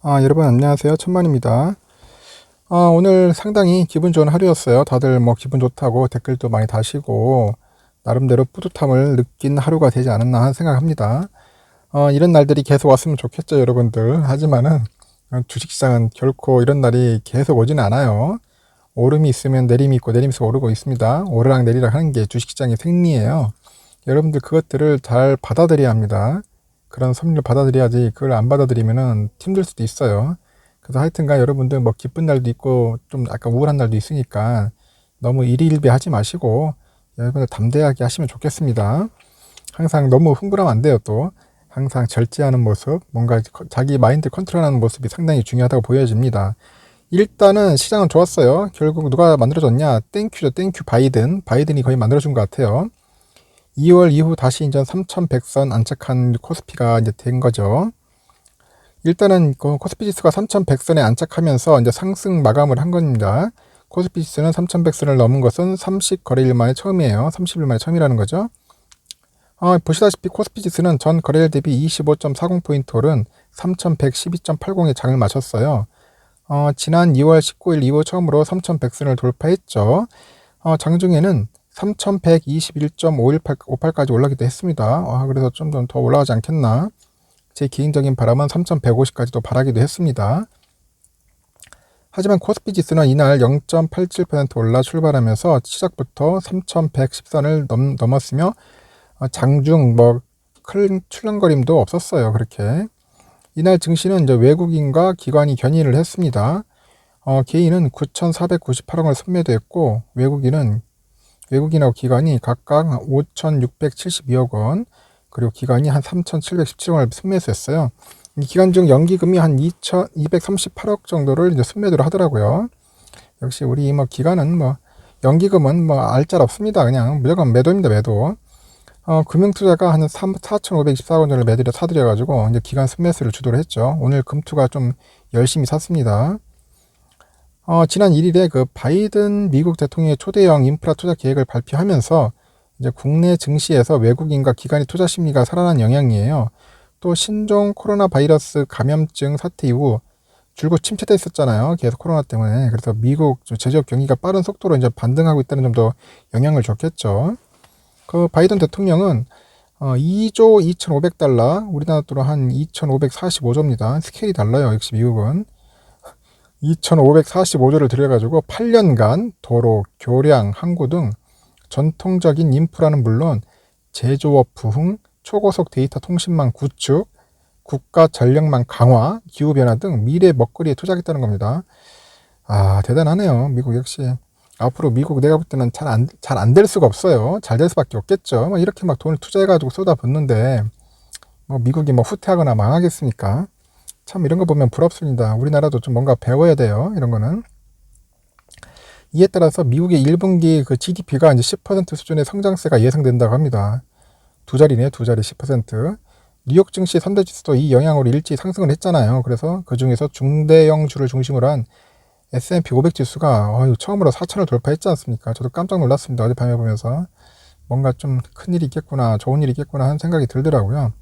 여러분 안녕하세요. 천만입니다. 오늘 상당히 기분 좋은 하루였어요. 다들 뭐 기분 좋다고 댓글도 많이 다시고 나름대로 뿌듯함을 느낀 하루가 되지 않았나 하는 생각합니다. 이런 날들이 계속 왔으면 좋겠죠, 여러분들. 하지만은 주식시장은 결코 이런 날이 계속 오지는 않아요. 오름이 있으면 내림이 있고 내림이 있으면 오르고 있습니다. 오르락 내리락 하는 게 주식시장의 생리예요. 여러분들 그것들을 잘 받아들여야 합니다. 그런 섭리를 받아들여야지. 그걸 안 받아들이면은 힘들 수도 있어요. 그래서 하여튼간 여러분들 뭐 기쁜 날도 있고 좀 약간 우울한 날도 있으니까 너무 일희일비하지 마시고 여러분들 담대하게 하시면 좋겠습니다. 항상 너무 흥분하면 안 돼요. 또 항상 절제하는 모습, 뭔가 자기 마인드 컨트롤하는 모습이 상당히 중요하다고 보여집니다. 일단은 시장은 좋았어요. 결국 누가 만들어줬냐? 땡큐죠. 땡큐 바이든. 바이든이 거의 만들어준 것 같아요. 2월 이후 다시 이제 3100선 안착한 코스피가 이제 된 거죠. 일단은 코스피 지수가 3100선에 안착하면서 이제 상승 마감을 한 겁니다. 코스피 지수는 3100선을 넘은 것은 30거래일 만에 처음이에요. 30일 만에 처음이라는 거죠. 보시다시피 코스피 지수는 전 거래일 대비 25.40포인트 오른 3112.80에 장을 마쳤어요. 지난 2월 19일 이후 처음으로 3100선을 돌파했죠. 장중에는 3121.58까지 올라가기도 했습니다. 그래서 좀 더 올라가지 않겠나. 제 개인적인 바람은 3150까지도 바라기도 했습니다. 하지만 코스피 지수는 이날 0.87% 올라 출발하면서 시작부터 3110선을 넘었으며 장중 뭐 큰 출렁거림도 없었어요. 그렇게 이날 증시는 이제 외국인과 기관이 견인을 했습니다. 개인은 9,498억을 순매도했고 외국인하고 기관이 각각 5,672억 원, 그리고 기관이 한 3,717억 원을 순매수했어요. 기간 중 연기금이 한 2,238억 정도를 이제 순매도를 하더라고요. 역시 우리 뭐 기관은 뭐 연기금은 뭐 알짤 없습니다. 그냥 무조건 매도입니다. 매도. 금융투자가 한 4,524억 원 정도를 매도를 사들여가지고 이제 기관 순매수를 주도를 했죠. 오늘 금투가 좀 열심히 샀습니다. 지난 1일에 그 바이든 미국 대통령의 초대형 인프라 투자 계획을 발표하면서 이제 국내 증시에서 외국인과 기관의 투자 심리가 살아난 영향이에요. 또 신종 코로나 바이러스 감염증 사태 이후 줄곧 침체돼 있었잖아요. 계속 코로나 때문에. 그래서 미국 제조업 경기가 빠른 속도로 이제 반등하고 있다는 점도 영향을 줬겠죠. 그 바이든 대통령은 2조 2,500달러, 우리나라 돈으로 한 2,545조입니다. 스케일이 달라요. 역시 미국은. 2,545조를 들여가지고 8년간 도로, 교량, 항구 등 전통적인 인프라는 물론 제조업 부흥, 초고속 데이터 통신망 구축, 국가 전력망 강화, 기후변화 등 미래 먹거리에 투자하겠다는 겁니다. 대단하네요. 미국 역시. 앞으로 미국 내가 볼 때는 잘 안 될 수가 없어요. 잘 될 수밖에 없겠죠. 이렇게 막 돈을 투자해가지고 쏟아붓는데 뭐 미국이 뭐 후퇴하거나 망하겠습니까? 참 이런 거 보면 부럽습니다. 우리나라도 좀 뭔가 배워야 돼요. 이런 거는. 이에 따라서 미국의 1분기 그 GDP가 이제 10% 수준의 성장세가 예상된다고 합니다. 두 자리네요. 두 자리 10%. 뉴욕 증시 선대지수도 이 영향으로 일찍 상승을 했잖아요. 그래서 그 중에서 중대형주를 중심으로 한 S&P 500 지수가 처음으로 4천을 돌파했지 않습니까? 저도 깜짝 놀랐습니다. 어젯밤에 보면서. 뭔가 좀 큰일이 있겠구나, 좋은 일이 있겠구나 하는 생각이 들더라고요.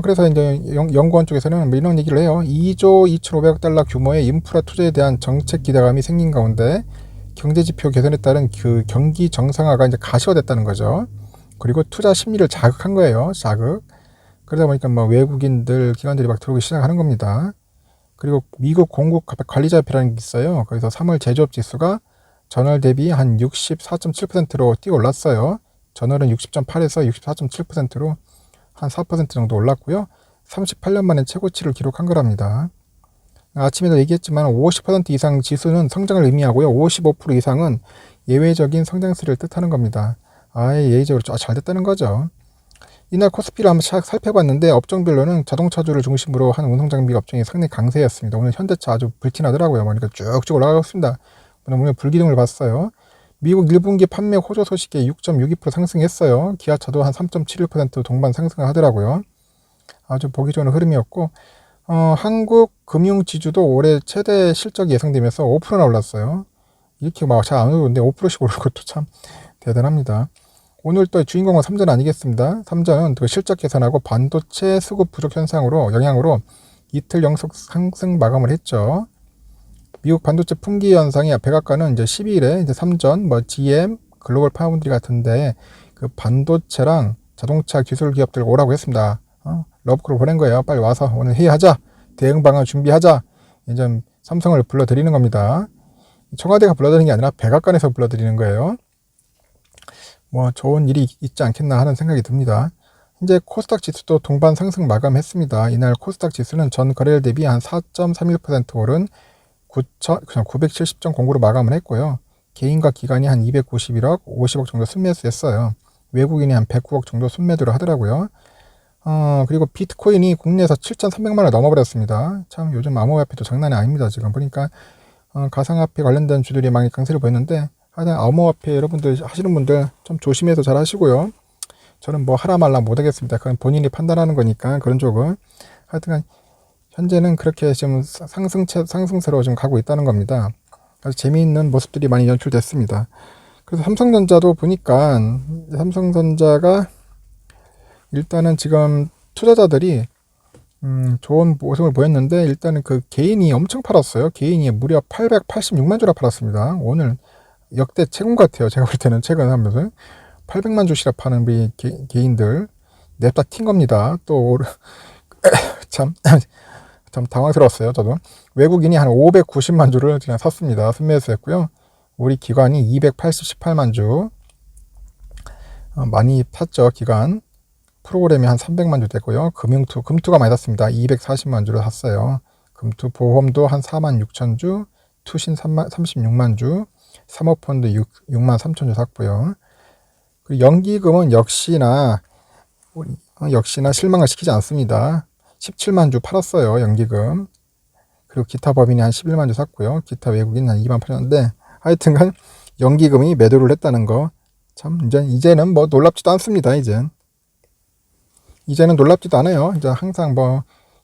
그래서 이제 연구원 쪽에서는 뭐 이런 얘기를 해요. 2조 2,500억 달러 규모의 인프라 투자에 대한 정책 기대감이 생긴 가운데 경제지표 개선에 따른 그 경기 정상화가 이제 가시화됐다는 거죠. 그리고 투자 심리를 자극한 거예요. 자극. 그러다 보니까 뭐 외국인들, 기관들이 막 들어오기 시작하는 겁니다. 그리고 미국 공급 관리자표라는 게 있어요. 거기서 3월 제조업 지수가 전월 대비 한 64.7%로 뛰어 올랐어요. 전월은 60.8에서 64.7%로 한 4% 정도 올랐고요. 38년 만에 최고치를 기록한 거랍니다. 아침에도 얘기했지만 50% 이상 지수는 성장을 의미하고요. 55% 이상은 예외적인 성장세를 뜻하는 겁니다. 예외적으로 잘 됐다는 거죠. 이날 코스피를 한번 살펴봤는데 업종별로는 자동차주를 중심으로 한 운송장비 업종이 상당히 강세였습니다. 오늘 현대차 아주 불티나더라고요. 그러니까 쭉쭉 올라가고 있습니다. 오늘 불기둥을 봤어요. 미국 1분기 판매 호조 소식에 6.62% 상승했어요. 기아차도 한 3.71% 동반 상승을 하더라고요. 아주 보기 좋은 흐름이었고 한국 금융지주도 올해 최대 실적이 예상되면서 5%나 올랐어요. 이렇게 막 잘 안 오르는데 5%씩 오르는 것도 참 대단합니다. 오늘 또 주인공은 삼전 아니겠습니다. 삼전은 그 실적 개선하고 반도체 수급 부족 영향으로 이틀 연속 상승 마감을 했죠. 미국 반도체 품귀 현상이 백악관은 이제 12일에 이제 삼전, GM, 글로벌 파운드리 같은데 그 반도체랑 자동차 기술 기업들 오라고 했습니다. 러브콜을 보낸 거예요. 빨리 와서 오늘 회의하자. 대응 방안 준비하자. 이제 삼성을 불러드리는 겁니다. 청와대가 불러드리는 게 아니라 백악관에서 불러드리는 거예요. 뭐 좋은 일이 있지 않겠나 하는 생각이 듭니다. 현재 코스닥 지수도 동반 상승 마감했습니다. 이날 코스닥 지수는 전 거래일 대비 한 4.31% 오른 970.09로 마감을 했고요. 개인과 기관이 한 291억, 50억 정도 순매수했어요. 외국인이 한 109억 정도 순매도를 하더라고요. 그리고 비트코인이 국내에서 7,300만 원을 넘어버렸습니다. 참 요즘 암호화폐도 장난이 아닙니다. 지금 보니까 가상화폐 관련된 주들이 많이 강세를 보였는데 하여튼 암호화폐 여러분들 하시는 분들 좀 조심해서 잘 하시고요. 저는 뭐 하라 말라 못하겠습니다. 그건 본인이 판단하는 거니까 그런 쪽은 하여튼 현재는 그렇게 지금 상승세로 지금 가고 있다는 겁니다. 아주 재미있는 모습들이 많이 연출됐습니다. 그래서 삼성전자도 보니까 삼성전자가 일단은 지금 투자자들이 좋은 모습을 보였는데 일단은 그 개인이 엄청 팔았어요. 개인이 무려 886만 주나 팔았습니다. 오늘 역대 최고 같아요. 제가 볼 때는 최근 하면서 800만 주시라 파는 우리 개인들 냅다 튄 겁니다. 또 참 당황스러웠어요. 저도 외국인이 한 590만 주를 그냥 샀습니다. 순매수했고요. 우리 기관이 218만 주 많이 샀죠. 기관 프로그램이 한 300만 주 됐고요. 금투가 많이 샀습니다. 240만 주를 샀어요. 금투 보험도 한 4만 6천 주, 투신 36만 주, 사모펀드 6만 3천 주 샀고요. 그리고 연기금은 역시나 실망을 시키지 않습니다. 17만 주 팔았어요. 연기금. 그리고 기타 법인이 한 11만 주 샀고요. 기타 외국인 한 2만 팔았는데 하여튼간 연기금이 매도를 했다는 거 참 이제는 뭐 놀랍지도 않습니다. 이제는 놀랍지도 않아요. 이제 항상 뭐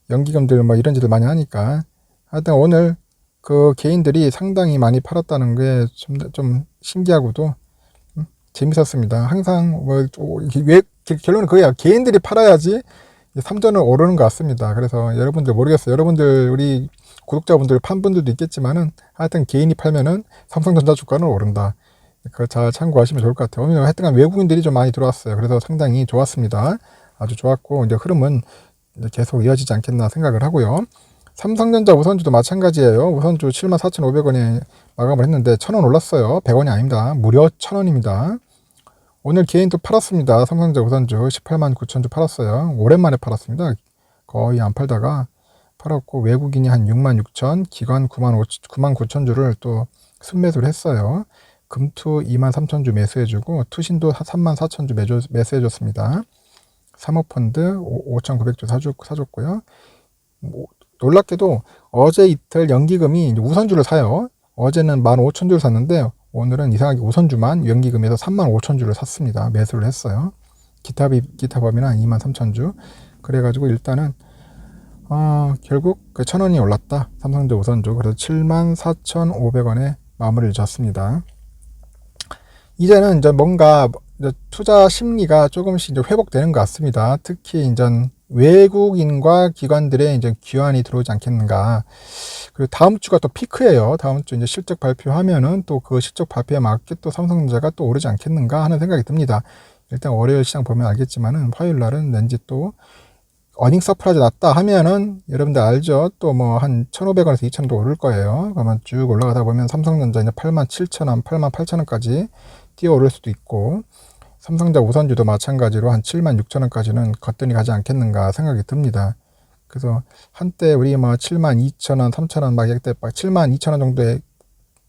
연기금들 뭐 이런 짓을 많이 하니까 하여튼 오늘 그 개인들이 상당히 많이 팔았다는 게 좀 신기하고도 재밌었습니다. 항상 왜 결론은 그거야. 개인들이 팔아야지 삼전을 오르는 것 같습니다. 그래서 여러분들 모르겠어요. 여러분들 우리 구독자분들 판 분들도 있겠지만은 하여튼 개인이 팔면은 삼성전자 주가는 오른다. 그거 잘 참고하시면 좋을 것 같아요. 하여튼 외국인들이 좀 많이 들어왔어요. 그래서 상당히 좋았습니다. 아주 좋았고 이제 흐름은 계속 이어지지 않겠나 생각을 하고요. 삼성전자 우선주도 마찬가지예요. 우선주 74,500원에 마감을 했는데 1,000원 올랐어요. 100원이 아닙니다. 무려 1,000원입니다. 오늘 개인도 팔았습니다. 삼성전자 우선주 18만 9천 주 팔았어요. 오랜만에 팔았습니다. 거의 안 팔다가 팔았고 외국인이 한 6만 6천, 기관 9만 9천 주를 또 순매수를 했어요. 금투 2만 3천 주 매수해주고 투신도 3만 4천 주 매수해줬습니다. 사모펀드 5,900주 사줬고요. 놀랍게도 어제 이틀 연기금이 우선주를 사요. 어제는 15,000주를 샀는데 오늘은 이상하게 우선주만 연기금에서 35,000주를 샀습니다. 매수를 했어요. 기타 법인은 한 23,000주. 그래가지고 일단은 결국 그 1,000원이 올랐다. 삼성전자 우선주. 그래서 74,500원에 마무리를 졌습니다. 이제는 이제 뭔가 투자 심리가 조금씩 이제 회복되는 것 같습니다. 특히 이제 외국인과 기관들의 이제 귀환이 들어오지 않겠는가. 그리고 다음 주가 또 피크예요. 다음 주 이제 실적 발표하면은 또 그 실적 발표에 맞게 또 삼성전자가 또 오르지 않겠는가 하는 생각이 듭니다. 일단 월요일 시장 보면 알겠지만은 화요일 날은 왠지 또 어닝 서프라이즈 났다 하면은 여러분들 알죠? 또 뭐 한 1,500원에서 2,000원도 오를 거예요. 그러면 쭉 올라가다 보면 삼성전자 이제 87,000원, 88,000원까지 뛰어오를 수도 있고 삼성전자 우선주도 마찬가지로 한 76,000원까지는 거뜬히 가지 않겠는가 생각이 듭니다. 그래서 한때 우리 뭐 72,000원, 3,000원 막 이때 72,000원 정도의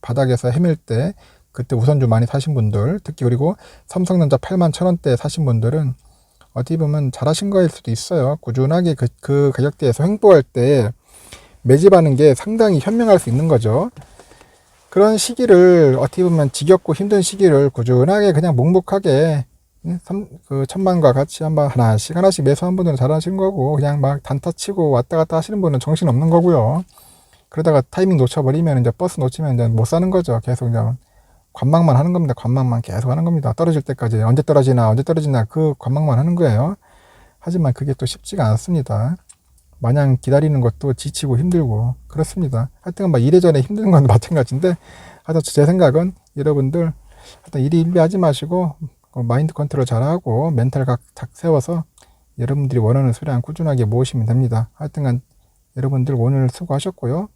바닥에서 헤맬 때 그때 우선주 많이 사신 분들 특히 그리고 삼성전자 81,000원대 사신 분들은 어떻게 보면 잘하신 거일 수도 있어요. 꾸준하게 그 가격대에서 횡보할 때 매집하는 게 상당히 현명할 수 있는 거죠. 그런 시기를 어떻게 보면 지겹고 힘든 시기를 꾸준하게 그냥 묵묵하게 그 천만과 같이 하나씩 매수한 분들은 잘하시는 거고 그냥 막 단타 치고 왔다 갔다 하시는 분은 정신 없는 거고요. 그러다가 타이밍 놓쳐버리면 이제 버스 놓치면 이제 못 사는 거죠. 계속 그냥 관망만 하는 겁니다. 관망만 계속 하는 겁니다. 떨어질 때까지 언제 떨어지나 그 관망만 하는 거예요. 하지만 그게 또 쉽지가 않습니다. 마냥 기다리는 것도 지치고 힘들고 그렇습니다. 하여튼 막 이래저래 힘든 건 마찬가지인데, 하여튼 제 생각은 여러분들 하여튼 일희일비하지 마시고 마인드 컨트롤 잘하고 멘탈 각 세워서 여러분들이 원하는 수량 꾸준하게 모으시면 됩니다. 하여튼간 여러분들 오늘 수고하셨고요.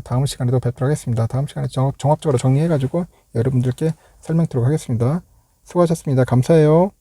다음 시간에도 뵙도록 하겠습니다. 다음 시간에 종합적으로 정리해가지고 여러분들께 설명드리도록 하겠습니다. 수고하셨습니다. 감사해요.